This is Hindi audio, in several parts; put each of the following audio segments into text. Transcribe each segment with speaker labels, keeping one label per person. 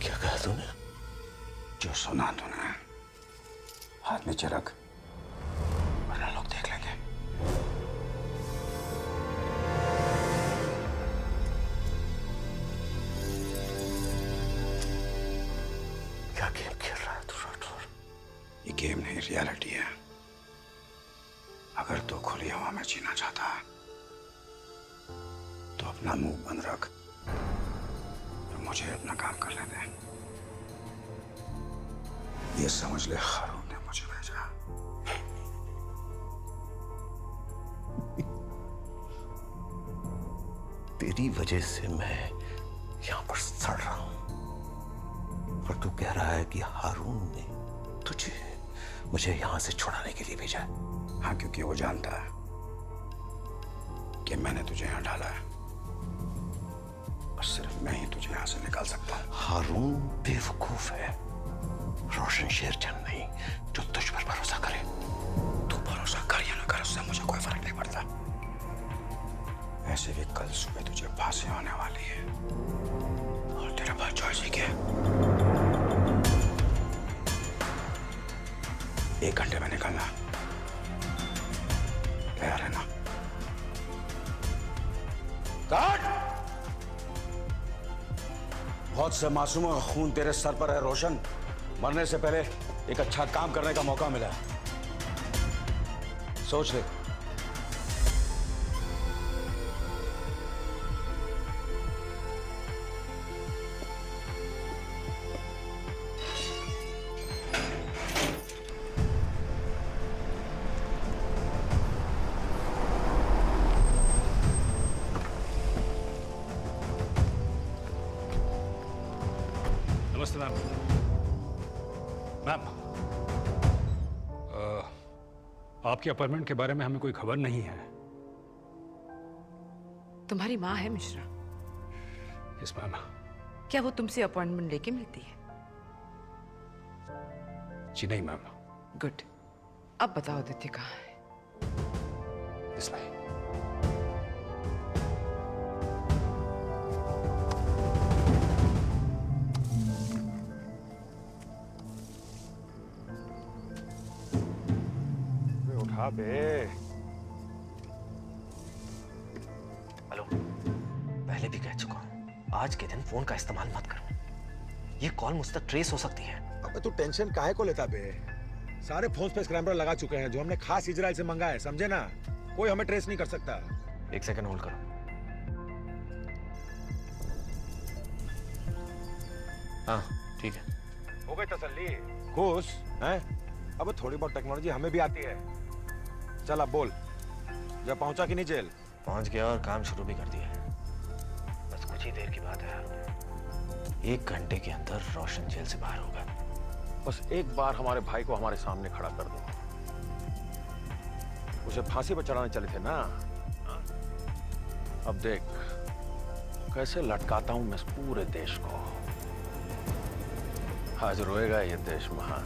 Speaker 1: क्या कहा तूने?
Speaker 2: जो सुना तूने हाथ नीचे रख, वरना लोग देख लेंगे।
Speaker 1: क्या गेम खेल रहा है तू राठौर?
Speaker 2: ये गेम नहीं, रियलिटी है। अगर तू खुली हवा में जीना चाहता है तो अपना मुंह बंद रख और मुझे अपना काम करने दे। ये समझ ले, हारून ने मुझे भेजा।
Speaker 1: तेरी वजह से मैं यहां पर सड़ रहा हूं और तू कह रहा है कि हारून ने तुझे मुझे यहां से छुड़ाने के लिए भेजा है।
Speaker 2: हाँ, क्योंकि वो जानता है कि मैंने तुझे यहां डाला है और सिर्फ मैं ही तुझे यहां से निकाल सकता हूं।
Speaker 1: हारून बेवकूफ है, रोशन शेरचंद नहीं जो तुझ पर भरोसा करे।
Speaker 2: तू भरोसा कर या ना कर, उससे मुझे कोई फर्क नहीं पड़ता। ऐसे भी कल सुबह तुझे फांसी होने वाली है और तेरे पास चॉइस ही क्या है? 1 घंटे में निकलना, तैयार है ना? काट! बहुत से मासूमों का खून तेरे सर पर है रोशन। मरने से पहले एक अच्छा काम करने का मौका मिला है, सोच ले।
Speaker 3: नमस्ते मैम। मैम, आपके अपॉइंटमेंट के बारे में हमें कोई खबर नहीं है।
Speaker 4: तुम्हारी माँ है मिश्रा?
Speaker 3: Yes ma'am.
Speaker 4: क्या वो तुमसे अपॉइंटमेंट लेके मिलती है?
Speaker 3: जी नहीं मैम।
Speaker 4: गुड। अब बताओ आदित्य कहाँ है?
Speaker 3: Yes ma'am.
Speaker 5: उठा बे।
Speaker 1: हेलो, पहले भी कह चुका हूं, आज के दिन फोन का इस्तेमाल मत करो। ये कॉल मुझ तक ट्रेस हो सकती है।
Speaker 5: अबे तू टेंशन काहे को लेता बे? सारे फोन पे स्क्रैम्बलर लगा चुके हैं जो हमने खास इजराइल से मंगाया है, समझे ना? कोई हमें ट्रेस नहीं कर सकता।
Speaker 1: 1 सेकंड होल्ड करो। हाँ ठीक है।
Speaker 5: हो गई तसल्ली? खुश हैं? अब थोड़ी बहुत टेक्नोलॉजी हमें भी आती है। चल अब बोल, जब पहुंचा कि नहीं जेल?
Speaker 1: पहुंच गया और काम शुरू भी कर दिया है। बस कुछ ही देर की बात है हारून। 1 घंटे के अंदर रोशन जेल से बाहर होगा।
Speaker 5: बस एक बार हमारे भाई को हमारे सामने खड़ा कर दो। उसे फांसी पर चढ़ाने चले थे ना? हाँ? अब देख कैसे लटकाता हूं मैं इस पूरे देश को। आज रोएगा ये देश महान।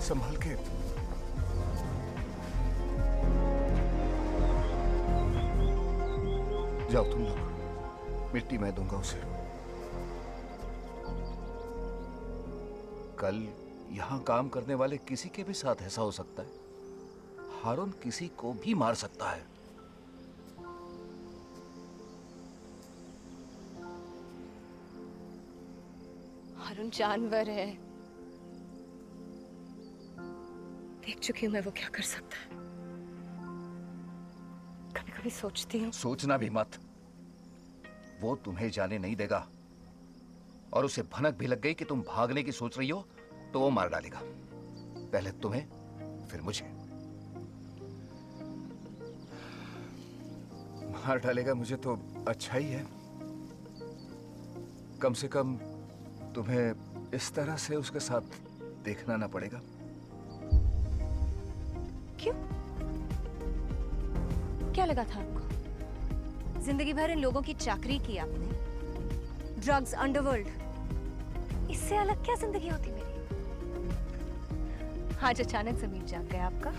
Speaker 6: संभाल के। जाओ तुम लोग, मिट्टी मैं दूंगा उसे। कल यहां काम करने वाले किसी के भी साथ ऐसा हो सकता है। हारून किसी को भी मार सकता है।
Speaker 7: हारून जानवर है, देख चुकी हूं मैं वो क्या कर सकता है। कभी कभी सोचती हूँ।
Speaker 6: सोचना भी मत, वो तुम्हें जाने नहीं देगा। और उसे भनक भी लग गई कि तुम भागने की सोच रही हो तो वो मार डालेगा। पहले तुम्हें, फिर मुझे। मार डालेगा मुझे तो अच्छा ही है। कम से कम तुम्हें इस तरह से उसके साथ देखना ना पड़ेगा।
Speaker 7: क्यों? क्या लगा था आपको? जिंदगी भर इन लोगों की चाकरी की आपने, ड्रग्स, अंडरवर्ल्ड, इससे अलग क्या जिंदगी होती मेरी? आज अचानक जमीन जाग गया आपका।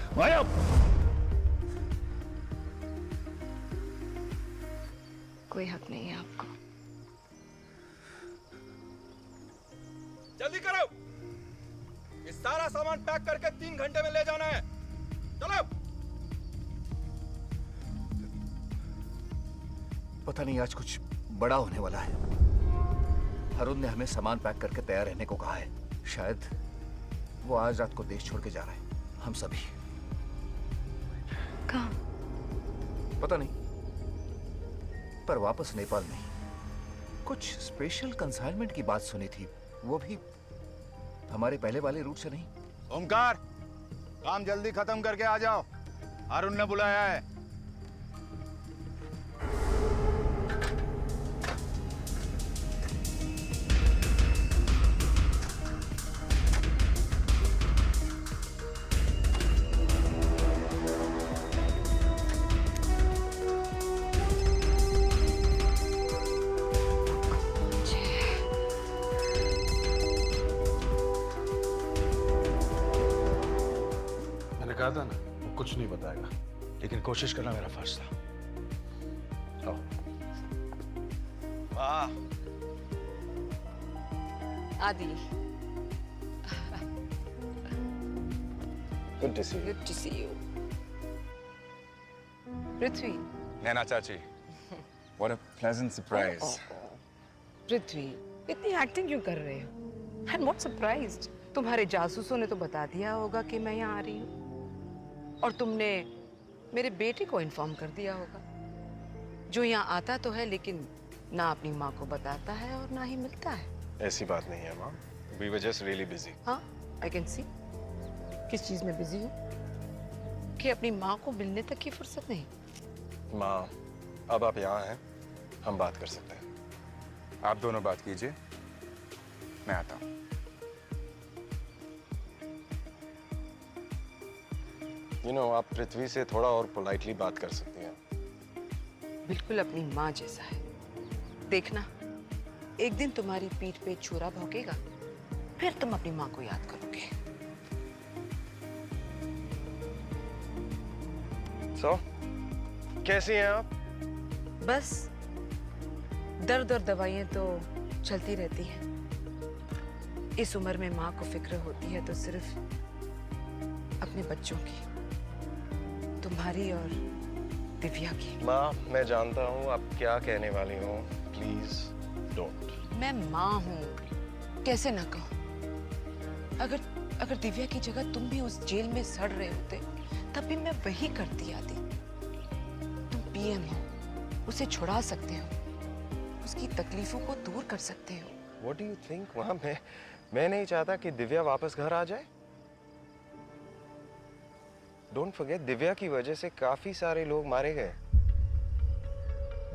Speaker 4: कोई हक नहीं है आपको।
Speaker 5: जल्दी करो, ये सारा सामान पैक करके 3 घंटे में ले जाना है। चलो।
Speaker 6: पता नहीं आज कुछ बड़ा होने वाला है। अरुण ने हमें सामान पैक करके तैयार रहने को कहा है। शायद वो आज रात को देश छोड़ के जा रहा है। हम सभी।
Speaker 4: कहाँ?
Speaker 6: पता नहीं, पर वापस नेपाल नहीं। कुछ स्पेशल कंसाइनमेंट की बात सुनी थी, वो भी हमारे पहले वाले रूट से नहीं।
Speaker 2: ओमकार, काम जल्दी खत्म करके आ जाओ, अरुण ने बुलाया है।
Speaker 3: कहा था ना, वो कुछ नहीं बताएगा, लेकिन कोशिश करना मेरा फर्ज था।
Speaker 2: वाह,
Speaker 4: Adi.
Speaker 5: Good to see you.
Speaker 4: Good to see you. Prithvi.
Speaker 2: Naina चाची, what a pleasant surprise.
Speaker 4: पृथ्वी, इतनी एक्टिंग क्यों कर रहे हो? And what surprised? तुम्हारे जासूसों ने तो बता दिया होगा कि मैं यहाँ आ रही हूँ, और तुमने मेरे बेटे को इन्फॉर्म कर दिया होगा, जो यहाँ आता तो है लेकिन ना अपनी माँ को बताता है और ना ही मिलता है।
Speaker 5: ऐसी बात नहीं है माँ, we were just really busy.
Speaker 4: हाँ, I can see। किस चीज में बिजी हो कि अपनी माँ को मिलने तक की फुर्सत नहीं?
Speaker 5: माँ, अब आप यहाँ हैं, हम बात कर सकते हैं।
Speaker 2: आप दोनों बात कीजिए, मैं आता हूँ।
Speaker 5: You know, आप पृथ्वी से थोड़ा और पोलाइटली बात कर सकती हैं।
Speaker 4: बिल्कुल अपनी माँ जैसा है। देखना, एक दिन तुम्हारी पीठ पे छुरा भौंकेगा, फिर तुम अपनी माँ को याद करोगे।
Speaker 5: So, कैसी हैं आप?
Speaker 4: बस दर्द और दवाइयाँ तो चलती रहती हैं। इस उम्र में माँ को फिक्र होती है तो सिर्फ अपने बच्चों की, तुम्हारी और दिव्या की।
Speaker 5: माँ, मैं जानता हूँ आप क्या कहने वाली हो, प्लीज डोंट।
Speaker 4: मैं माँ हूँ, कैसे ना कहूँ। अगर दिव्या की जगह तुम भी उस जेल में सड़ रहे होते तब भी मैं वही करती। आती, तुम पीएम हो, उसे छुड़ा सकते हो, उसकी तकलीफों को दूर कर सकते हो।
Speaker 5: What do you think? माँ, मैं नहीं चाहता कि दिव्या वापस घर आ जाए। Don't forget, दिव्या की वजह से काफी सारे लोग मारे गए।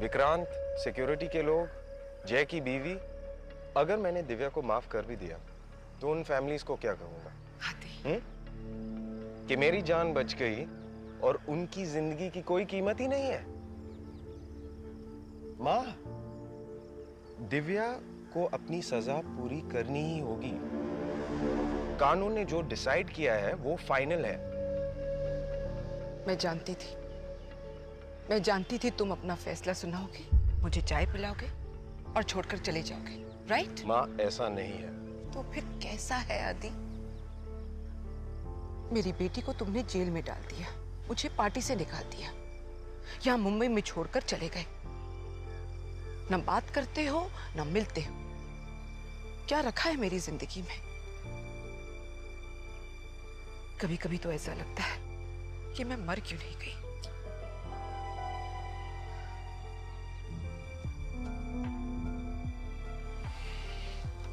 Speaker 5: विक्रांत, सिक्योरिटी के लोग, जय की बीवी। अगर मैंने दिव्या को माफ कर भी दिया तो उन फैमिलीज को क्या कहूंगा?
Speaker 4: आती।
Speaker 5: कि मेरी जान बच गई और उनकी जिंदगी की कोई कीमत ही नहीं है। माँ, दिव्या को अपनी सजा पूरी करनी ही होगी। कानून ने जो डिसाइड किया है वो फाइनल है।
Speaker 4: मैं जानती थी तुम अपना फैसला सुनाओगे, मुझे चाय पिलाओगे और छोड़कर चले जाओगे, राइट?
Speaker 5: माँ, ऐसा नहीं है।
Speaker 4: तो फिर कैसा है आदि? मेरी बेटी को तुमने जेल में डाल दिया, मुझे पार्टी से निकाल दिया, यहाँ मुंबई में छोड़कर चले गए। न बात करते हो न मिलते हो। क्या रखा है मेरी जिंदगी में? कभी कभी तो ऐसा लगता है कि मैं मर क्यों नहीं गई।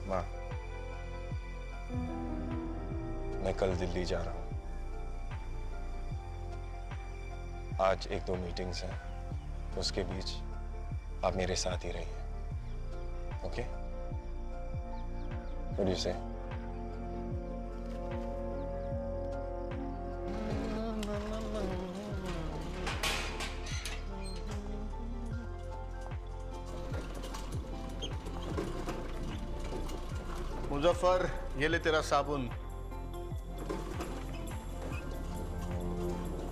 Speaker 5: माँ, मैं कल दिल्ली जा रहा हूँ। आज 1-2 मीटिंग्स हैं, उसके बीच आप मेरे साथ ही रहिए, okay? What do you say?
Speaker 3: Muzaffar, ये ले तेरा साबुन।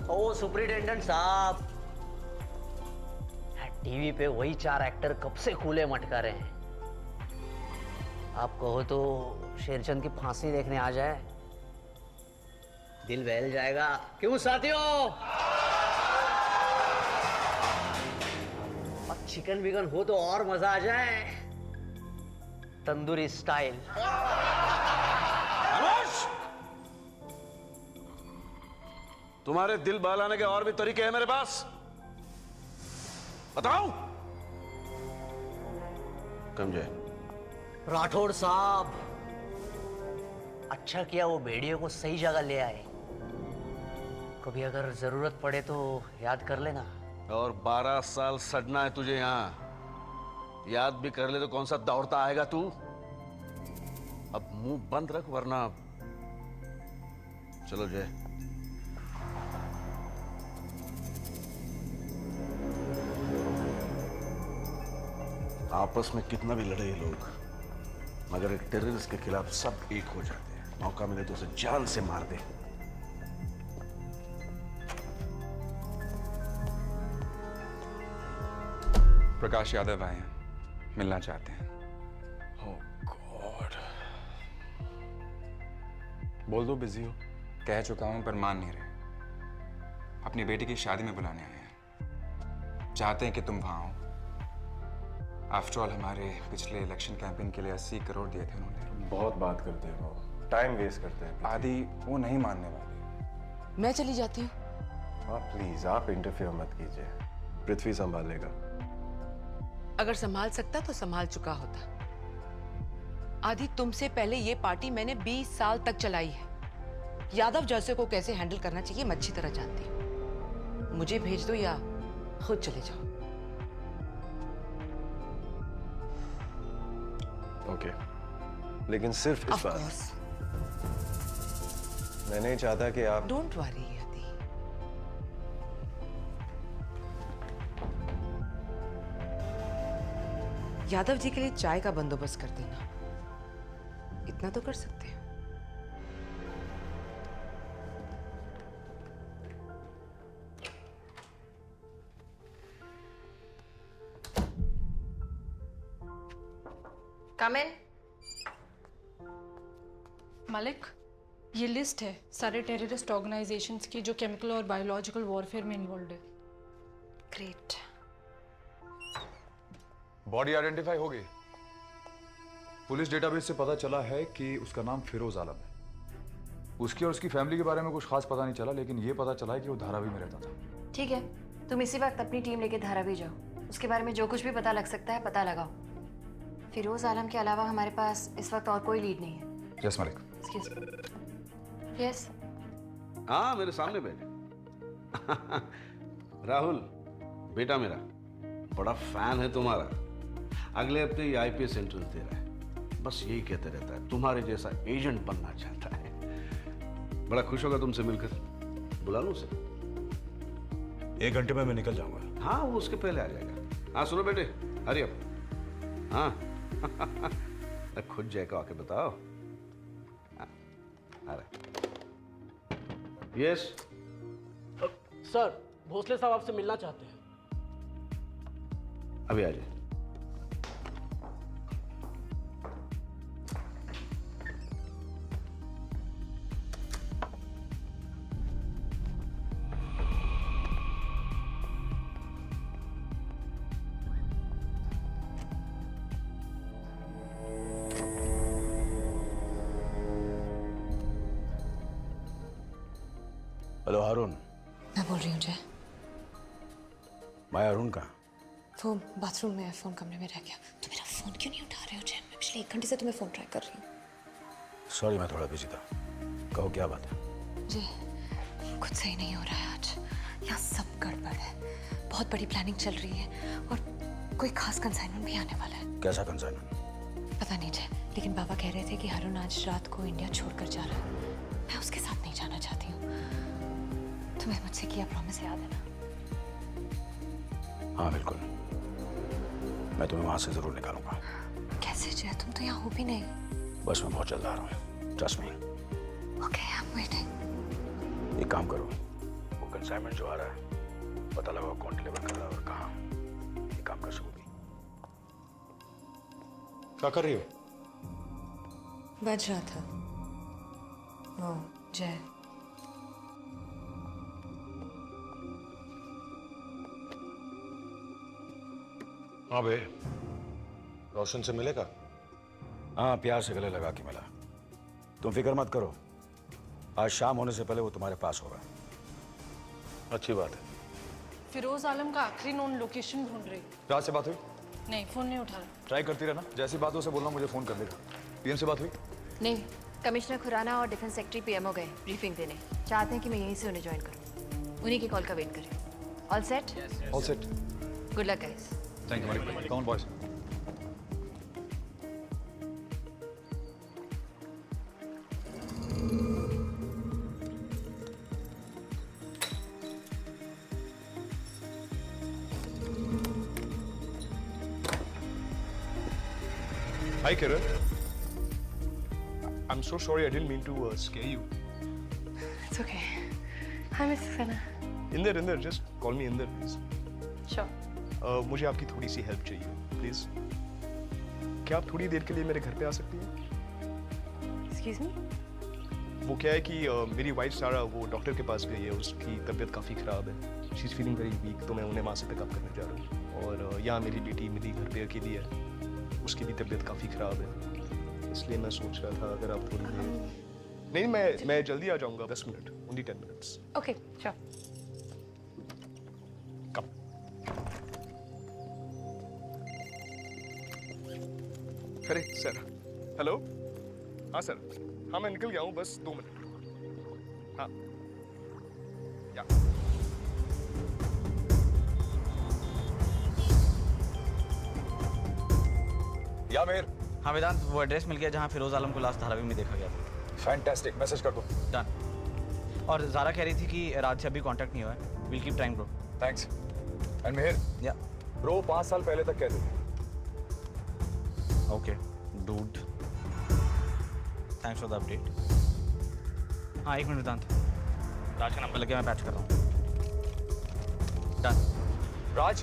Speaker 8: ओ सुपरिटेंडेंट साहब, टीवी पे वही 4 एक्टर कब से कूले मटका रहे हैं। आप कहो तो शेरचंद की फांसी देखने आ जाए, दिल बहल जाएगा। क्यों साथियों? और चिकन विकन हो तो और मजा आ जाए, तंदूरी स्टाइल।
Speaker 3: तुम्हारे दिल बहलाने के और भी तरीके हैं मेरे पास, बताओ। समझे?
Speaker 8: राठौड़ साहब, अच्छा किया वो भेड़िए को सही जगह ले आए। कभी अगर जरूरत पड़े तो याद कर लेना।
Speaker 3: और 12 साल सड़ना है तुझे यहाँ। याद भी कर ले तो कौन सा दौड़ता आएगा तू। अब मुंह बंद रख वरना। चलो जय। आपस में कितना भी लड़े ये लोग, मगर एक टेररिस्ट के खिलाफ सब एक हो जाते हैं। मौका मिले तो उसे जान से मार दे।
Speaker 9: प्रकाश यादव आए हैं, मिलना चाहते हैं।
Speaker 5: ओह गॉड।
Speaker 9: बोल दो बिजी हो। कह चुका हूं पर मान नहीं रहे। अपनी बेटी की शादी में बुलाने आए हैं, चाहते हैं कि तुम वहां हो। आफ्टर ऑल हमारे पिछले इलेक्शन कैंपेन के लिए 80 करोड़ दिए थे उन्होंने।
Speaker 5: बहुत बात करते हैं वो, टाइम वेस्ट करते हैं।
Speaker 9: आदि वो नहीं मानने वाले।
Speaker 4: मैं चली जाती हूँ।
Speaker 5: आप प्लीज, आप इंटरफेयर मत कीजिए, पृथ्वी संभालेगा।
Speaker 4: अगर संभाल सकता तो संभाल चुका होता। आदि, तुमसे पहले ये पार्टी मैंने 20 साल तक चलाई है। यादव जैसे को कैसे हैंडल करना चाहिए मैं अच्छी तरह जानती हूँ। मुझे भेज दो या खुद चले जाओ।
Speaker 5: ओके, लेकिन सिर्फ इस बार। मैं नहीं चाहता कि आप।
Speaker 4: डोंट वरी आदि। यादव जी के लिए चाय का बंदोबस्त कर देना, इतना तो कर सकते हैं।
Speaker 10: Come in.
Speaker 11: मालिक, ये लिस्ट है सारे टेररिस्ट ऑर्गेनाइजेशंस की जो केमिकल और बायोलॉजिकल वॉरफेयर में इन्वॉल्व है।
Speaker 10: Great.
Speaker 12: बॉडी आइडेंटिफाई हो गई। पुलिस डेटाबेस से पता चला है कि उसका नाम फिरोज आलम है। उसकी और उसकी फैमिली के बारे में कुछ खास पता नहीं चला, लेकिन ये पता चला है कि वो धारावी में रहता था।
Speaker 10: ठीक है, तुम इसी वक्त अपनी टीम लेके धारावी जाओ। उसके बारे में जो कुछ भी पता लग सकता है पता लगाओ। फिरोज आलम के अलावा हमारे पास इस वक्त और कोई लीड नहीं है।
Speaker 12: यस मालिक।
Speaker 10: यस।
Speaker 3: हाँ, मेरे सामने बैठे। राहुल, बेटा मेरा बड़ा फैन है तुम्हारा। अगले हफ्ते ही आईपीएस एंट्रेंस दे रहा है। बस यही कहते रहता है तुम्हारे जैसा एजेंट बनना चाहता है। बड़ा खुश होगा तुमसे मिलकर। बुला लो उसे।
Speaker 12: 1 घंटे में मैं निकल जाऊंगा।
Speaker 3: हाँ, वो उसके पहले आ जाएगा। हाँ सुनो बेटे, हरी अप। हाँ खुद जय को आके बताओ। यस
Speaker 13: सर, भोसले साहब आपसे मिलना चाहते हैं।
Speaker 3: अभी आ जाए।
Speaker 2: हेलो हारून।
Speaker 7: मैं बोल रही हूँ जय।
Speaker 2: मैं हारून कहाँ?
Speaker 7: वो बाथरूम में फोन कमरे में रह गया। तो मेरा फोन क्यों नहीं उठा रहे हो जय? मैं पिछले 1 घंटे से तुम्हें फोन ट्राई कर रही हूँ।
Speaker 2: सॉरी, मैं थोड़ा बिजी था। कहो क्या बात है?
Speaker 7: जय, कुछ सही नहीं हो रहा है आज। यहाँ सब गड़बड़ है। बहुत बड़ी प्लानिंग चल रही है और कोई खास कंसाइनमेंट भी आने वाला है।
Speaker 2: कैसा कंसाइनमेंट?
Speaker 7: पता नहीं जय, लेकिन बाबा कह रहे थे कि हारून आज रात को इंडिया छोड़कर जा रहा है। मैं उसके साथ नहीं जाना चाहती हूँ। तुम्हें मुझसे किया प्रॉमिस याद है ना?
Speaker 2: हाँ बिल्कुल, मैं तुम्हें वहां से जरूर निकालूंगा।
Speaker 7: कैसे जय? तुम तो यहाँ हो भी नहीं।
Speaker 2: बस मैं बहुत जल्द आ रहा हूँ, trust me.
Speaker 7: Okay, I am waiting.
Speaker 2: एक काम करो, वो कंसाइनमेंट जो आ रहा है पता लगाओ कौन डिलीवर कर रहा है और कहाँ। ये काम कर सकोगी?
Speaker 12: क्या कर रही हो?
Speaker 7: बज रहा था वो जय।
Speaker 12: हाँ बे, रोशन से मिलेगा?
Speaker 2: हाँ, प्यार से गले लगा के मिला। तुम फिक्र मत करो, आज शाम होने से पहले वो तुम्हारे पास होगा।
Speaker 12: अच्छी बात है।
Speaker 11: फिरोज आलम का आखिरी नोन लोकेशन ढूंढ रही।
Speaker 12: राज से बात हुई?
Speaker 11: नहीं, फोन नहीं उठा रहा।
Speaker 12: ट्राई करती रहना, जैसी बात हो उसे बोलना मुझे फोन कर देगा। पीएम से बात हुई?
Speaker 10: नहीं, कमिश्नर खुराना और डिफेंस सेक्रेटरी पीएमओ गए ब्रीफिंग देने। चाहते हैं कि मैं यहीं से उन्हें ज्वाइन करूं। उन्हीं की कॉल का वेट करें। All set?
Speaker 12: All set.
Speaker 10: Good luck guys.
Speaker 12: Thank you Malik. Come on boys.
Speaker 5: Hi, Kiran. I'm so sorry. I didn't mean to scare you.
Speaker 14: It's okay. Hi, Mrs. Khanna.
Speaker 5: Inder, just call me Inder, please.
Speaker 14: Sure.
Speaker 5: मुझे आपकी थोड़ी सी हेल्प चाहिए, प्लीज। क्या आप थोड़ी देर के लिए मेरे घर पे आ सकती हैं?
Speaker 14: Excuse me?
Speaker 5: वो क्या है कि मेरी वाइफ सारा वो डॉक्टर के पास गई है, उसकी तबीयत काफ़ी ख़राब है। She is feeling very weak, तो मैं उन्हें वहाँ से पिकअप करने जा रहा हूँ। और यहाँ मेरी बेटी मेरी घर पे अकेली है, उसकी भी तबीयत काफ़ी ख़राब है, इसलिए मैं सोच रहा था अगर आप थोड़ी देर। नहीं, मैं जल्दी आ जाऊँगा, 10 minute, only 10 minutes.
Speaker 14: Okay, sure.
Speaker 5: कम। अरे सर, हेलो। हाँ सर, हाँ मैं निकल गया हूँ, बस 2 मिनट। हाँ या
Speaker 12: मेहर।
Speaker 15: हाँ वेदांत, वो एड्रेस मिल गया जहाँ फिरोज आलम को लास्ट धारावी में देखा गया था।
Speaker 12: फैंटास्टिक, मैसेज कर दो।
Speaker 15: डन। और ज़ारा कह रही थी कि रात से अभी कांटेक्ट नहीं हुआ है। Will keep trying bro.
Speaker 12: Thanks. And Mehar,
Speaker 15: या
Speaker 12: ब्रो 5 साल पहले तक कह दे।
Speaker 15: Okay dude, thanks for the update. हाँ 1 मिनट वेदांत, राज का नंबर लगे, मैं पैच कर रहा हूँ। डन।
Speaker 12: राज,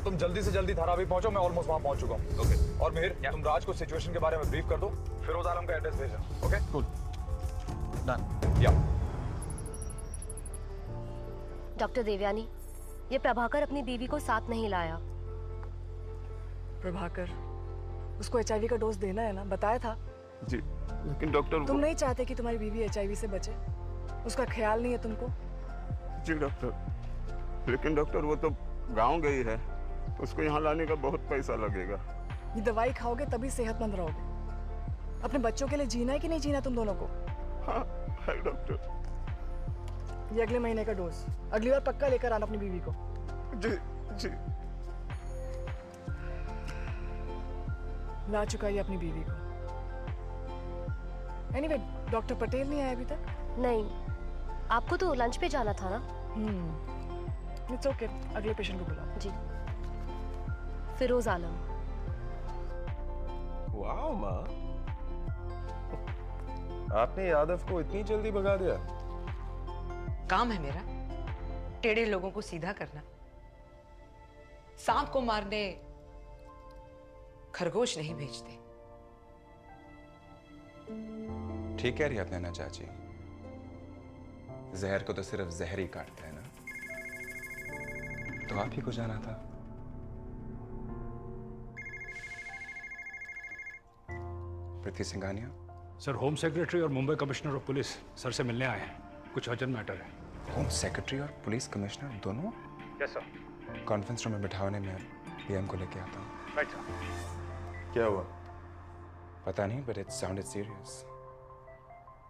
Speaker 12: तुम जल्दी से जल्दी धारावी पहुंचो, मैं ऑलमोस्ट वहां पहुंच चुका हूं। ओके। और मेहर, तुम राज को सिचुएशन के बारे में ब्रीफ कर दो, फिरोज आलम का एड्रेस भेजना। Okay
Speaker 15: cool, done.
Speaker 12: या
Speaker 16: डॉक्टर देवयानी, ये प्रभाकर अपनी बीवी को साथ नहीं लाया।
Speaker 14: प्रभाकर, उसको HIV का डोज देना है ना, बताया था।
Speaker 5: जी, लेकिन डॉक्टर
Speaker 14: तुम नहीं चाहते कि तुम्हारी बीवी HIV से बचे? उसका ख्याल नहीं है तुमको?
Speaker 17: जी डॉक्टर, लेकिन डॉक्टर वो तो गांव गई है, उसको यहाँ लाने का बहुत पैसा लगेगा।
Speaker 14: ये दवाई खाओगे तभी सेहतमंद रहोगे। अपने बच्चों के लिए जीना है कि नहीं जीना तुम दोनों को?
Speaker 17: हाँ है डॉक्टर।
Speaker 14: ये अगले महीने का डोज, अगली बार पक्का लेकर आना अपनी बीवी को।
Speaker 17: जी जी।
Speaker 14: ला चुका है अपनी बीवी को। एनीवे, डॉक्टर पटेल नहीं आया अभी तक?
Speaker 16: नहीं, आपको तो लंच पे जाना था ना।
Speaker 14: इट्स ओके, अगले पेशेंट को बुलाओ।
Speaker 16: जी। फिरोज आलम।
Speaker 5: वाह माँ, आपने यादव को इतनी जल्दी भगा दिया।
Speaker 4: काम है मेरा टेढ़े लोगों को सीधा करना। सांप को मारने खरगोश नहीं भेजते।
Speaker 9: ठीक कह रही है नैना चाची, जहर को तो सिर्फ जहर ही काटता है ना। तो आप ही को जाना था। पृथ्वी सिंघानिया
Speaker 18: सर, होम सेक्रेटरी और Mumbai commissioner of police sir से मिलने आए हैं। कुछ अर्जेंट मैटर है।
Speaker 9: होम सेक्रेटरी और पुलिस कमिश्नर दोनों?
Speaker 18: Yes sir.
Speaker 9: कॉन्फ्रेंस रूम में बिठाने में पीएम को लेके आता हूँ।
Speaker 18: Right sir.
Speaker 5: क्या हुआ?
Speaker 9: पता नहीं, बट इट साउंडेड सीरियस।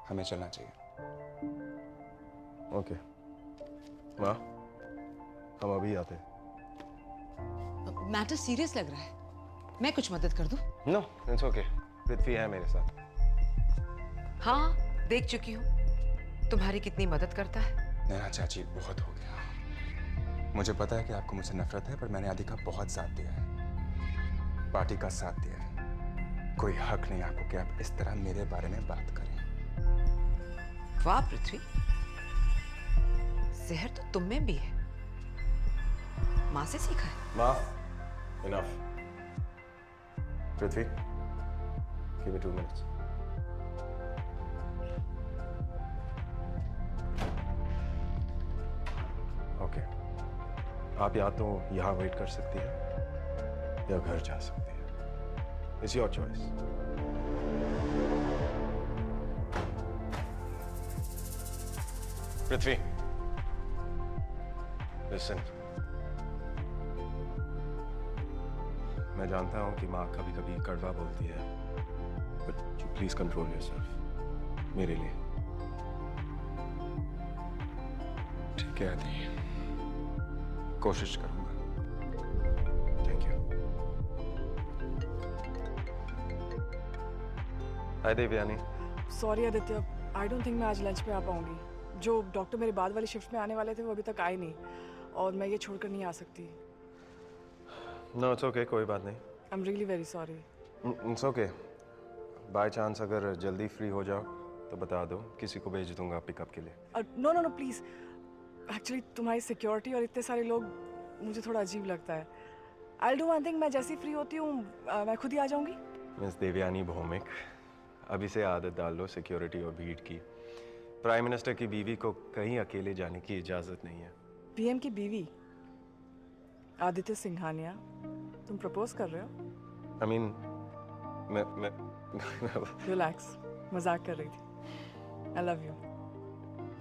Speaker 9: हमें चलना चाहिए।
Speaker 5: ओके वाह, हम अभी आते हैं।
Speaker 4: मैटर सीरियस लग रहा है, मैं कुछ मदद कर दूं?
Speaker 5: नो, इट्स ओके, पृथ्वी है मेरे साथ।
Speaker 4: हाँ, देख चुकी हूँ तुम्हारी कितनी मदद करता है।
Speaker 9: नैना चाची, बहुत हो गया। मुझे पता है कि आपको मुझसे नफरत है, पर मैंने आदि का बहुत साथ दिया है, पार्टी का साथ दिया है, कोई हक नहीं आपको कि आप इस तरह मेरे बारे में बात करें।
Speaker 4: वाह पृथ्वी, जहर तो तुम में भी है। माँ से सीखा है?
Speaker 19: माँ, इनफ। पृथ्वी, give me 2 minutes. ओके, आप या तो यहाँ वेट कर सकती हैं या घर जा सकती हैं। It's your choice. Prithvi, listen. मैं जानता हूँ कि माँ कभी कभी कड़वा बोलती है, but you please control yourself. मेरे लिए।
Speaker 9: ठीक है आदि, कोशिश करूंगा।
Speaker 19: Thank you. Hi Devyani.
Speaker 14: Sorry Aditya, I don't think मैं आज लंच पे आ पाऊंगी। जो डॉक्टर मेरे बाद वाली शिफ्ट में आने वाले थे वो अभी तक आए नहीं, और मैं ये छोड़कर नहीं आ सकती।
Speaker 19: No, it's okay, कोई बात नहीं।
Speaker 14: I'm really very sorry.
Speaker 19: It's okay. By chance अगर जल्दी फ्री हो जाओ तो बता दो, किसी को भेज दूंगा पिकअप के लिए।
Speaker 14: No no no please, actually तुम्हारी सिक्योरिटी और इतने सारे लोग मुझे थोड़ा अजीब लगता है। I'll do one thing, मैं जैसी फ्री होती हूँ मैं खुद ही आ जाऊंगी।
Speaker 19: मिस देवयानी भौमिक, अभी से आदत डाल लो सिक्योरिटी और भीड़ की। प्राइम मिनिस्टर की बीवी को कहीं अकेले जाने की इजाजत नहीं है।
Speaker 14: पीएम की बीवी आदित्य सिंघानिया, तुम प्रपोज कर रहे हो?
Speaker 19: I mean, मैं
Speaker 14: रिलैक्स, मजाक कर रही थी। I love you.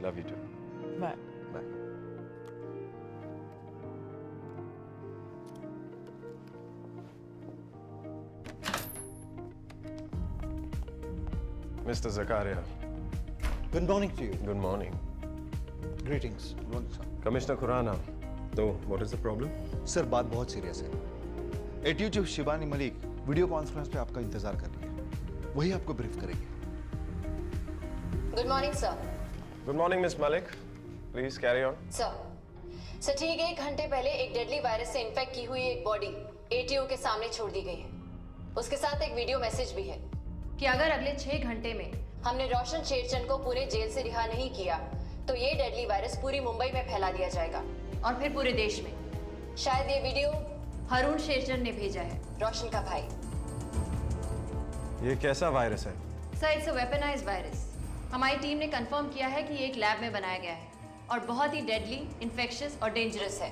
Speaker 19: Love you too.
Speaker 14: Bye.
Speaker 19: Bye. Mr. Zakaria.
Speaker 20: Good morning to you.
Speaker 19: Good morning.
Speaker 20: Greetings. Good morning, sir.
Speaker 19: Commissioner Khurana. So, what is the problem?
Speaker 20: Sir बात बहुत सीरियस है। ATU chief Shivani Malik video conference पे आपका इंतजार कर रही है, वही आपको ब्रीफ करेगी।
Speaker 21: Good morning sir.
Speaker 19: Good morning, Miss Malik. Please carry on.
Speaker 21: Sir ठीक 1 घंटे पहले एक डेडली वायरस से इन्फेक्ट की हुई एक बॉडी एटीओ के सामने छोड़ दी गई है। उसके साथ एक वीडियो मैसेज भी है कि अगर अगले 6 घंटे में हमने रोशन शेरचंद को पूरे जेल से रिहा नहीं किया तो ये डेडली वायरस पूरी मुंबई में फैला दिया जाएगा और फिर पूरे देश में। शायद ये वीडियो हरून शेरचंद ने भेजा है, रोशन का भाई।
Speaker 19: ये कैसा वायरस है?
Speaker 21: Sir it's a weaponised virus. हमारी टीम ने कंफर्म किया है कि ये एक लैब में बनाया गया है और बहुत ही डेडली, इन्फेक्शियस और डेंजरस है।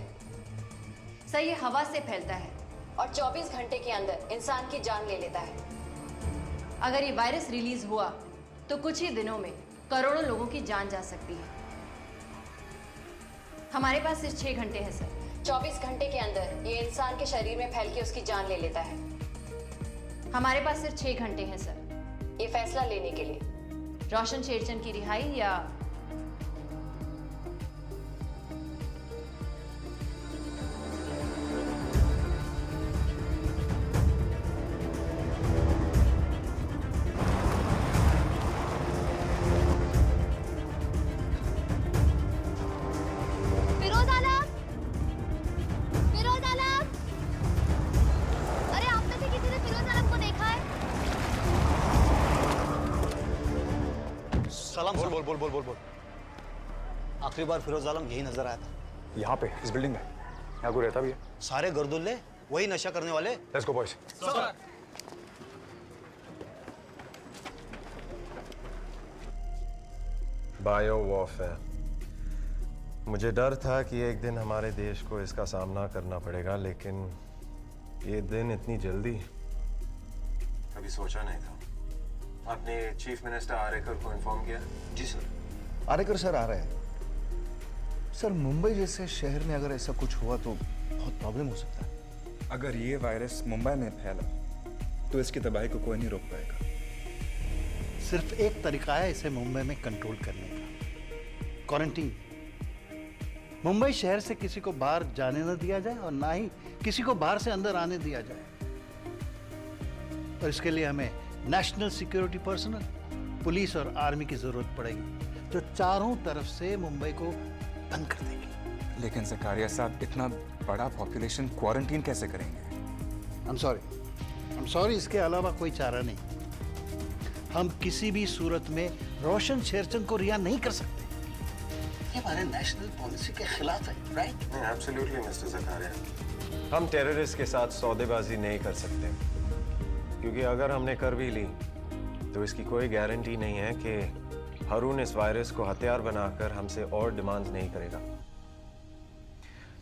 Speaker 21: सर ये हवा से फैलता है और 24 घंटे के अंदर इंसान की जान ले लेता है। अगर ये वायरस रिलीज हुआ तो कुछ ही दिनों में करोड़ों लोगों की जान जा सकती है। हमारे पास सिर्फ 6 घंटे हैं सर। 24 घंटे के अंदर ये इंसान के शरीर में फैल के उसकी जान ले लेता है। हमारे पास सिर्फ 6 घंटे हैं सर ये फैसला लेने के लिए, रोशन शेरचंद की रिहाई या
Speaker 20: बोल। आखिरी बार फिरोज आलम यही नजर आया था।
Speaker 12: यहाँ पे इस बिल्डिंग में? यहाँ कोई रहता भी है?
Speaker 20: सारे गर्दुल्ले वही नशा करने वाले।
Speaker 12: Let's go boys.
Speaker 19: Bio warfare. मुझे डर था कि एक दिन हमारे देश को इसका सामना करना पड़ेगा, लेकिन ये दिन इतनी जल्दी कभी सोचा नहीं था। आपने चीफ मिनिस्टर आरेकर को इन्फॉर्म किया?
Speaker 20: जी सर। आरेकर सर आ रहे हैं। सर मुंबई जैसे शहर में अगर ऐसा कुछ हुआ तो बहुत प्रॉब्लम हो सकता है।
Speaker 9: अगर ये वायरस मुंबई में फैला तो इसकी तबाही को कोई नहीं रोक पाएगा।
Speaker 20: सिर्फ एक तरीका है इसे मुंबई में कंट्रोल करने का, क्वारंटीन। मुंबई शहर से किसी को बाहर जाने न दिया जाए और ना ही किसी को बाहर से अंदर आने दिया जाए। और इसके लिए हमें नेशनल सिक्योरिटी पर्सनल, पुलिस और आर्मी की जरूरत पड़ेगी जो चारों तरफ से मुंबई को बंद कर देगी।
Speaker 9: लेकिन ज़कारिया साहब, इतना बड़ा पॉपुलेशन क्वारंटीन कैसे करेंगे?
Speaker 20: I am sorry, I'm sorry, इसके अलावा कोई चारा नहीं। हम किसी भी सूरत में रोशन शेरचंद को रिहा नहीं कर सकते। ये हमारे नेशनल पॉलिसी के खिलाफ है, राइट?
Speaker 19: Absolutely mister Zacharia. हम टेररिस्ट के साथ सौदेबाजी नहीं कर सकते, क्योंकि अगर हमने कर भी ली तो इसकी कोई गारंटी नहीं है कि हारून इस वायरस को हथियार बनाकर हमसे और डिमांड्स नहीं करेगा।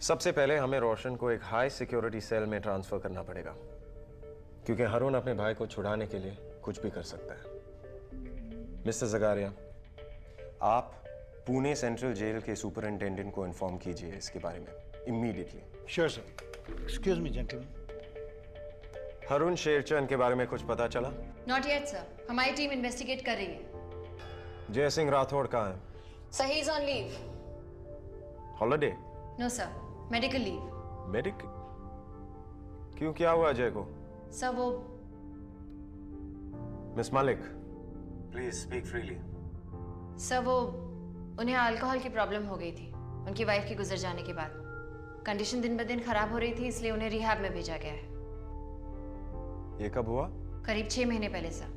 Speaker 19: सबसे पहले हमें रोशन को एक हाई सिक्योरिटी सेल में ट्रांसफर करना पड़ेगा, क्योंकि हारून अपने भाई को छुड़ाने के लिए कुछ भी कर सकता है। मिस्टर ज़कारिया, आप पुणे सेंट्रल जेल के सुपरिंटेंडेंट को इन्फॉर्म कीजिए इसके बारे में immediately.
Speaker 20: Sure sir. Excuse me gentleman.
Speaker 19: Haroon Sherchand के बारे में कुछ पता चला?
Speaker 21: नॉट येट सर, हमारी टीम इन्वेस्टिगेट कर रही है।
Speaker 19: जय सिंह राठौड़ कहाँ है?
Speaker 21: Sir, he is on leave.
Speaker 19: Holiday?
Speaker 21: No sir, medical leave.
Speaker 19: Medical? क्यों, क्या हुआ जय को?
Speaker 21: सर वो
Speaker 19: miss Malik, please speak freely.
Speaker 21: Sir वो उन्हें अल्कोहल की प्रॉब्लम हो गई थी उनकी वाइफ के गुजर जाने के बाद। कंडीशन दिन ब दिन खराब हो रही थी, इसलिए उन्हें रिहैब में भेजा गया है।
Speaker 19: ये कब हुआ?
Speaker 21: करीब 6 महीने पहले सर।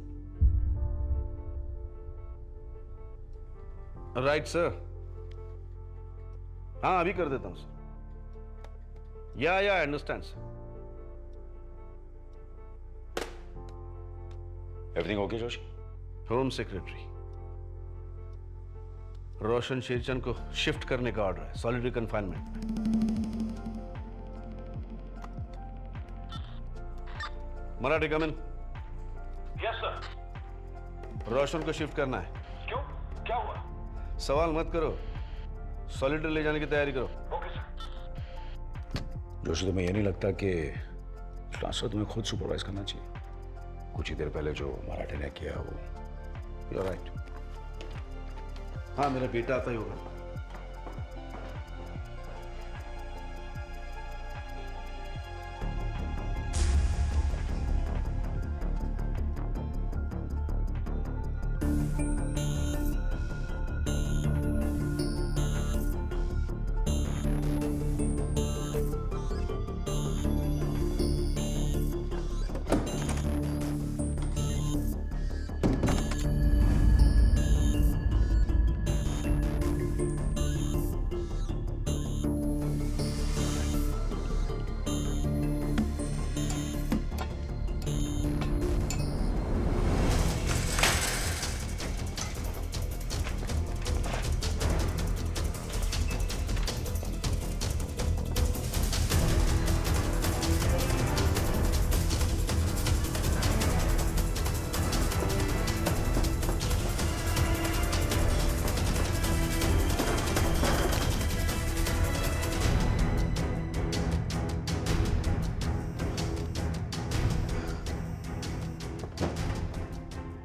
Speaker 3: Right sir. हाँ, अभी कर देता हूं sir. Yeah I understand sir.
Speaker 2: Everything okay Joshi?
Speaker 3: Home secretary Roshan Sherchand को शिफ्ट करने का ऑर्डर है सॉलिटरी कन्फाइनमेंट में। Marathi come in.
Speaker 18: Yes sir.
Speaker 3: Roshan को शिफ्ट करना है।
Speaker 18: क्यों, क्या हुआ?
Speaker 3: सवाल मत करो, सॉलिटरी ले जाने की तैयारी करो।
Speaker 18: Okay sir.
Speaker 2: जोशी, तुम्हें ये नहीं लगता कि ट्रांसफर तुम्हें खुद सुपरवाइज करना चाहिए? कुछ ही देर पहले जो मराठी ने किया वो।
Speaker 3: You are right. हाँ, मेरा बेटा आता ही होगा।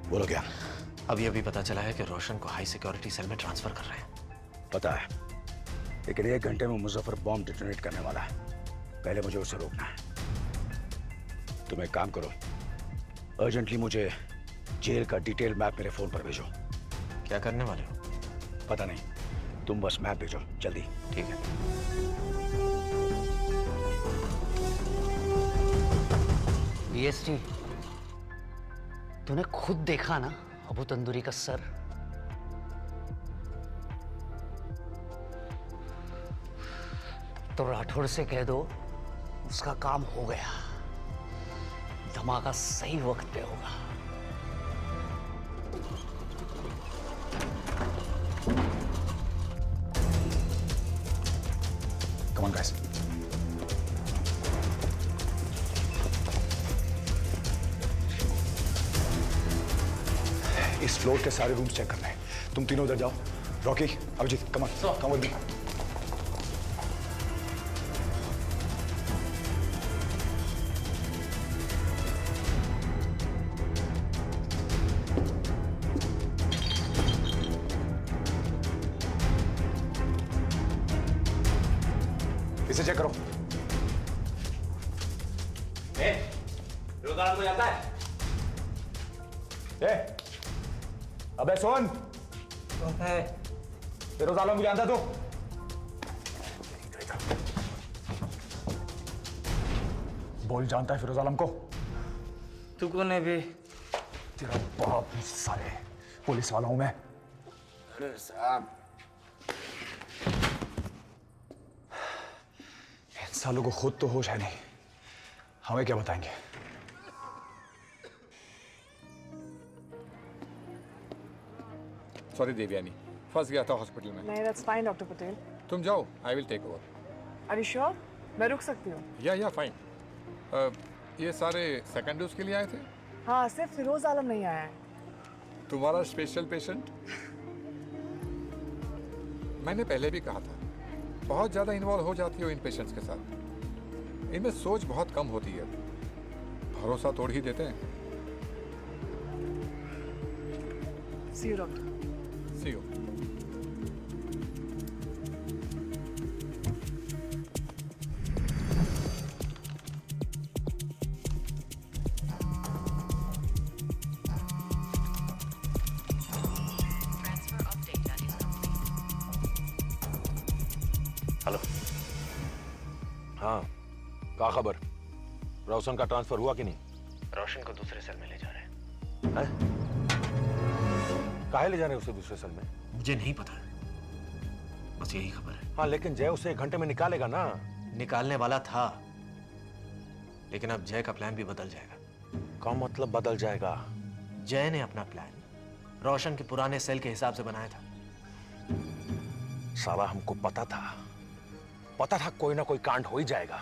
Speaker 2: बोलो क्या?
Speaker 1: अभी अभी पता चला है कि रोशन को हाई सिक्योरिटी सेल में ट्रांसफर कर रहे हैं।
Speaker 2: पता है, लेकिन 1 घंटे में मुजफ्फर बॉम्ब डिटोनेट करने वाला है। पहले मुझे उसे रोकना है। तुम एक काम करो, अर्जेंटली मुझे जेल का डिटेल मैप मेरे फोन पर भेजो।
Speaker 1: क्या करने वाले हो?
Speaker 2: पता नहीं, तुम बस मैप भेजो जल्दी।
Speaker 1: ठीक है।
Speaker 8: बीएसटी, तूने खुद देखा ना अबू तंदूरी का सर? तो राठौड़ से कह दो उसका काम हो गया, धमाका सही वक्त पे होगा।
Speaker 2: Come on, guys. इस फ्लोर के सारे रूम्स चेक करना है। तुम तीनों उधर जाओ। Rocky, Abhijit, come on, come with me. इसे चेक करो।
Speaker 1: रोजाना को आता है?
Speaker 2: अबे सुन, फिरोज आलम को जानता तू? बोल, जानता है फिरोज आलम को?
Speaker 15: तू कौन है बे?
Speaker 12: तेरा बाप साले, पुलिस वाला हूं मैं।
Speaker 1: अरे साहब,
Speaker 12: इन सालों को खुद तो होश है नहीं, हमें क्या बताएंगे?
Speaker 6: सॉरी देवयानी, फंस गया था हॉस्पिटल में।
Speaker 14: नहीं, that's fine, डॉक्टर पटेल।
Speaker 6: तुम जाओ, I will take over.
Speaker 14: Are you sure? मैं रुक सकती हूँ?
Speaker 6: या फाइन। ये सारे सेकंड डोज के लिए आए थे?
Speaker 14: हाँ, सिर्फ फिरोज आलम नहीं आया है।
Speaker 6: तुम्हारा स्पेशल पेशेंट? मैंने पहले भी कहा था, बहुत ज्यादा इन्वॉल्व हो जाती हो इन पेशेंट्स के साथ। इनमें सोच बहुत कम होती है, भरोसा तोड़ ही देते हैं।
Speaker 14: See you, doctor.
Speaker 6: See you.
Speaker 2: Hello. हाँ, क्या खबर? रोशन का ट्रांसफर हुआ कि नहीं?
Speaker 1: रोशन को दूसरे सेल में ले जा रहे हैं।
Speaker 2: काहे ले जा रहे हैं उसे दूसरे सेल में?
Speaker 1: मुझे नहीं पता, बस यही खबर है।
Speaker 2: हाँ, लेकिन जय उसे 1 घंटे में निकालेगा ना।
Speaker 1: निकालने वाला था, लेकिन अब जय का प्लान भी बदल जाएगा।
Speaker 2: क्या मतलब बदल जाएगा?
Speaker 1: जय ने अपना प्लान रोशन के पुराने सेल के हिसाब से बनाया था।
Speaker 2: साला हमको पता था कोई ना कोई कांड हो ही जाएगा।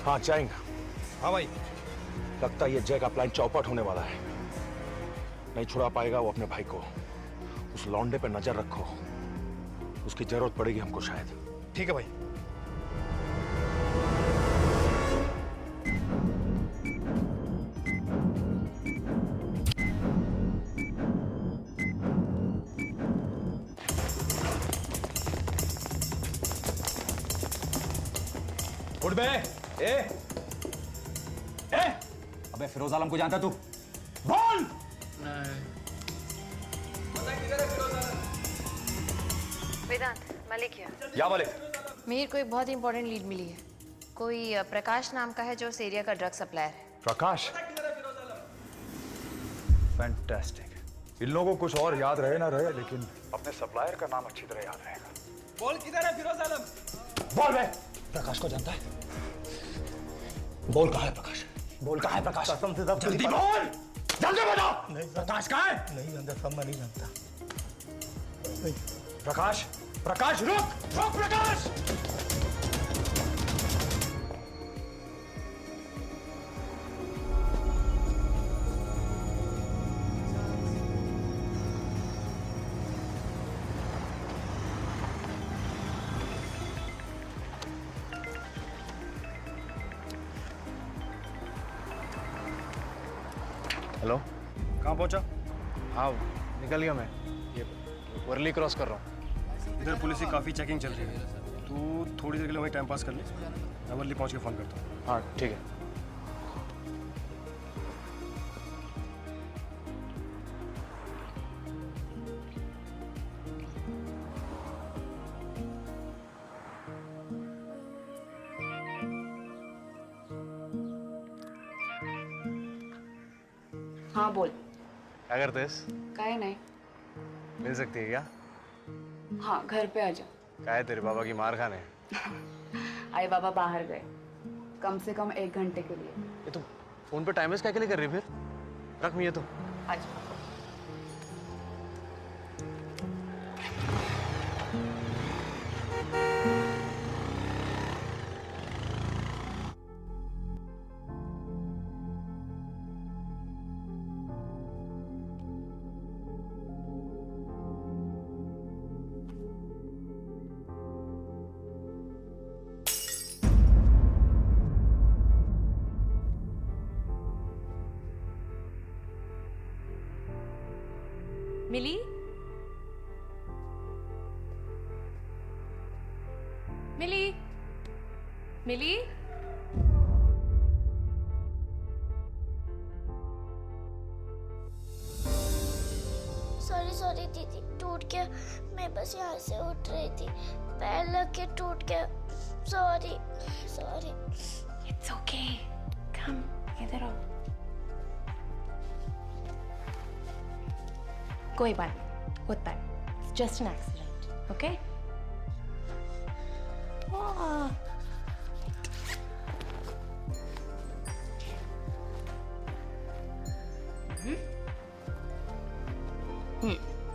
Speaker 2: हाँ चाइंग।
Speaker 5: हाँ भाई।
Speaker 2: लगता है ये जय का प्लान चौपट होने वाला है। नहीं छुड़ा पाएगा वो अपने भाई को। उस लौंडे पे नजर रखो, उसकी जरूरत पड़ेगी हमको शायद।
Speaker 5: ठीक है भाई।
Speaker 12: उठ बे। अबे फिरोज आलम को जानता तू? बोल।
Speaker 10: वेदांत, मलिक है।
Speaker 12: या मलिक।
Speaker 10: मीर को एक बहुत इंपॉर्टेंट लीड मिली है। कोई प्रकाश नाम का है जो उस एरिया का ड्रग सप्लायर है।
Speaker 12: प्रकाश? फैंटास्टिक। इन लोगों को कुछ और याद रहे ना रहे, लेकिन अपने सप्लायर का नाम अच्छी तरह याद रहेगा।
Speaker 15: बोल किधर है फिरोज आलम?
Speaker 12: बोल बे। प्रकाश को जानता है? बोल कहाँ है प्रकाश? बोल कहाँ है प्रकाश?
Speaker 15: कसम से सब
Speaker 12: जल्दी बोल, जल्दी बताओ।
Speaker 15: नहीं,
Speaker 12: प्रकाश कहाँ है?
Speaker 15: नहीं जानता, सब मैं नहीं जानता।
Speaker 12: प्रकाश, प्रकाश रुक, रुक प्रकाश।
Speaker 5: हेलो, कहाँ पहुँचा? हाँ, निकल गया मैं। ये वर्ली क्रॉस कर रहा हूँ। इधर पुलिस की काफ़ी चेकिंग चल रही है। तू थोड़ी देर के लिए वहीं टाइम पास कर ले, मैं वर्ली पहुँच के फ़ोन करता हूँ। हाँ ठीक है।
Speaker 14: हाँ बोल।
Speaker 5: क्या करते हैं?
Speaker 14: काहे नहीं?
Speaker 5: मिल सकती है क्या?
Speaker 14: हाँ, घर पे आ जा।
Speaker 5: क्या है तेरे बाबा की मार खाने?
Speaker 14: आई बाबा बाहर गए, कम से कम 1 घंटे के लिए।
Speaker 5: ये तू फोन पे टाइम वेस्ट क्या के लिए कर रही है फिर? रख मैं ये तो।
Speaker 14: अच्छा।
Speaker 7: मिली?
Speaker 13: सॉरी दीदी, टूट गया। मैं बस यहाँ से उठ रही थी, पैर लग के टूट गया। सॉरी।
Speaker 7: It's okay. Come, इधर आओ। कोई बात नहीं, होता है। It's just an accident, okay?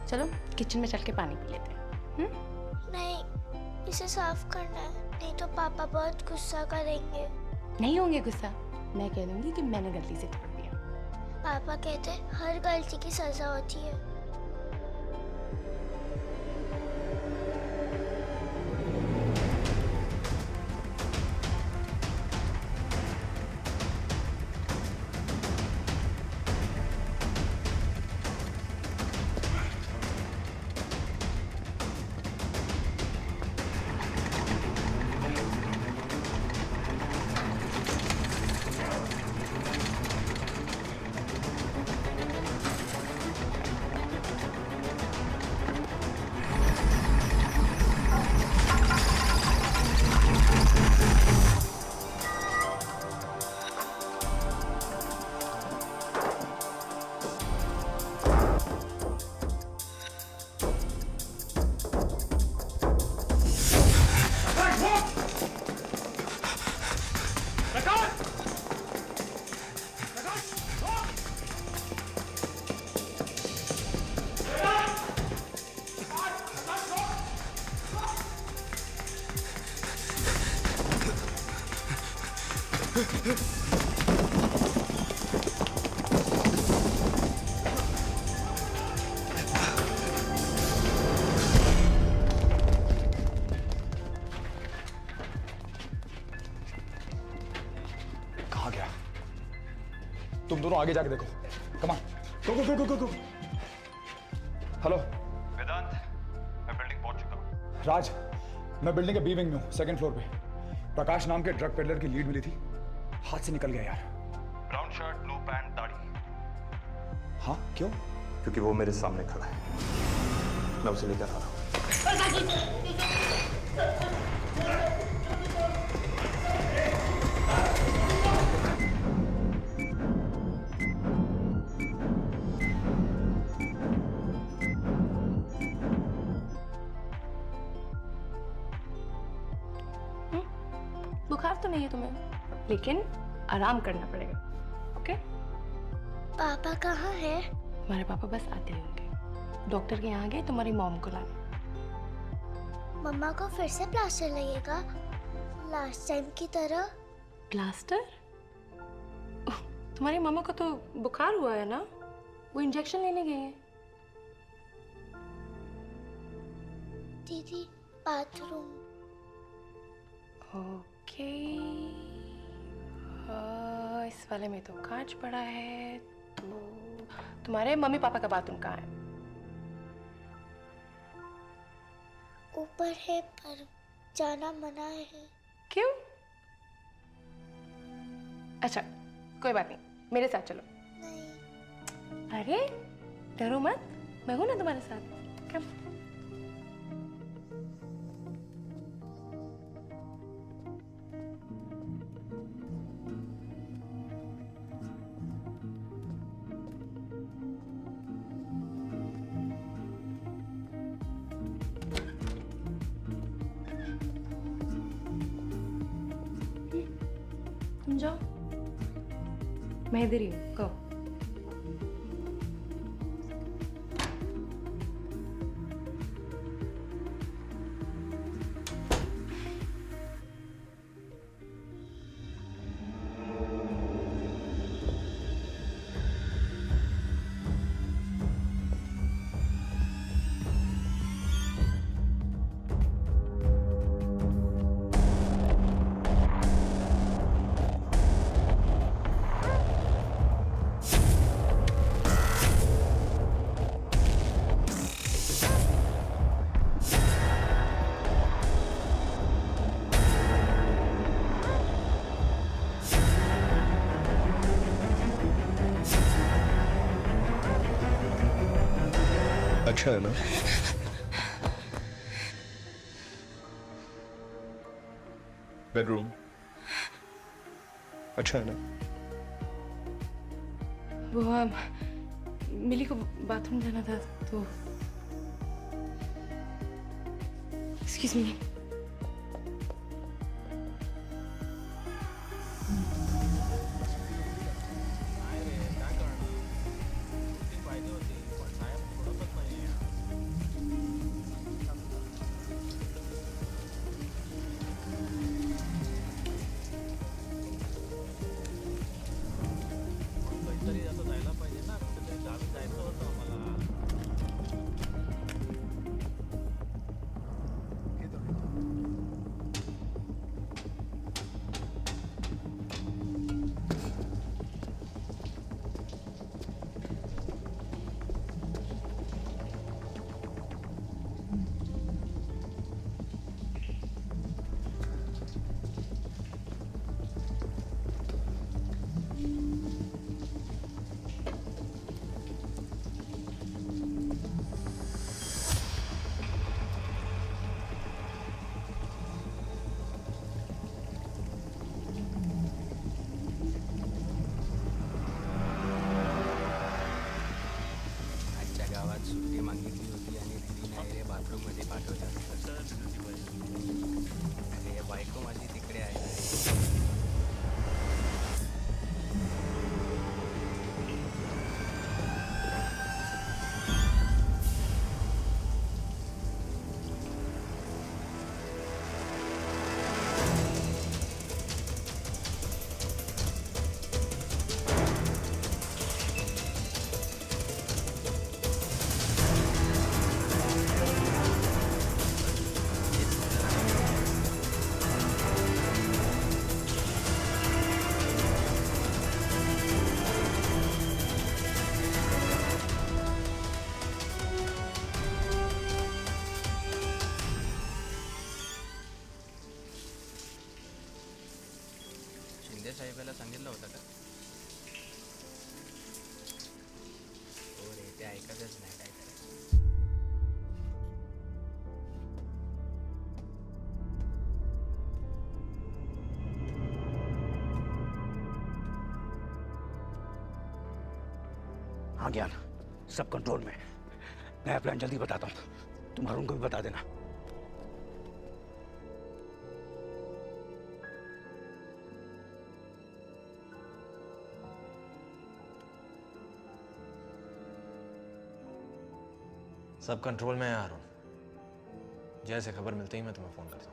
Speaker 7: चलो किचन में चल के पानी पी लेते हैं।
Speaker 13: नहीं, इसे साफ करना है, नहीं तो पापा बहुत गुस्सा करेंगे।
Speaker 7: नहीं होंगे गुस्सा, मैं कह दूंगी कि मैंने गलती से तोड़ दिया।
Speaker 13: पापा कहते हैं हर गलती की सजा होती है।
Speaker 12: कहाँ गया? तुम दोनों आगे जाके देखो। Come on, go. हेलो
Speaker 22: वेदांत, मैं बिल्डिंग पहुंच चुका हूँ।
Speaker 12: राज, मैं बिल्डिंग के बी विंग में हूँ, सेकंड फ्लोर पे। प्रकाश नाम के ड्रग पेडलर की लीड मिली थी, हाथ से निकल गया यार।
Speaker 22: ब्राउन शर्ट, ब्लू पैंट, दाढ़ी।
Speaker 12: हाँ, क्यों?
Speaker 22: क्योंकि वो मेरे सामने खड़ा है, मैं उसे लेकर आ रहा हूँ।
Speaker 7: बुखार तो नहीं है तुम्हें, लेकिन आराम करना पड़ेगा, ओके?
Speaker 13: पापा कहाँ है?
Speaker 7: हमारे पापा बस आते ही होंगे। डॉक्टर के यहाँ गए तुम्हारी मॉम को लाने।
Speaker 13: मम्मा को फिर से प्लास्टर लगेगा, लास्ट टाइम की तरह।
Speaker 7: प्लास्टर? तुम्हारी मम्मा को तो बुखार हुआ है ना, वो इंजेक्शन लेने गई है।
Speaker 13: दीदी, बाथरूम।
Speaker 7: ओके, इस वाले में तो कांच पड़ा है, तो तुम्हारे मम्मी पापा का बाथरूम कहाँ है?
Speaker 13: ऊपर है, पर जाना मना है।
Speaker 7: क्यों? अच्छा, कोई बात नहीं, मेरे साथ चलो।
Speaker 13: नहीं।
Speaker 7: अरे डरो मत, मैं हूं ना तुम्हारे साथ। कम। तुम जाओ, मैं इधर ही हूँ। गो।
Speaker 5: अच्छा है ना? बेडरूम अच्छा है ना?
Speaker 4: वो मिली को बाथरूम जाना था तो एक्सक्यूज मी।
Speaker 11: सुट्टी मागितली होती आणि दीदीने रे बाथरूम मध्ये पाठवलं. अरे बायको माझी तिकडे आहे. साहेबाला सांगितलं होतं का? हो रे, ते ऐकतच नाही काय करायचं.
Speaker 2: हाँ ज्ञान, सब कंट्रोल में। नया प्लान जल्दी बताता हूँ, तुम अरुण को भी बता देना।
Speaker 1: सब कंट्रोल में है अरुण। जैसे खबर मिलते ही मैं तुम्हें फोन करता हूँ।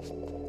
Speaker 2: you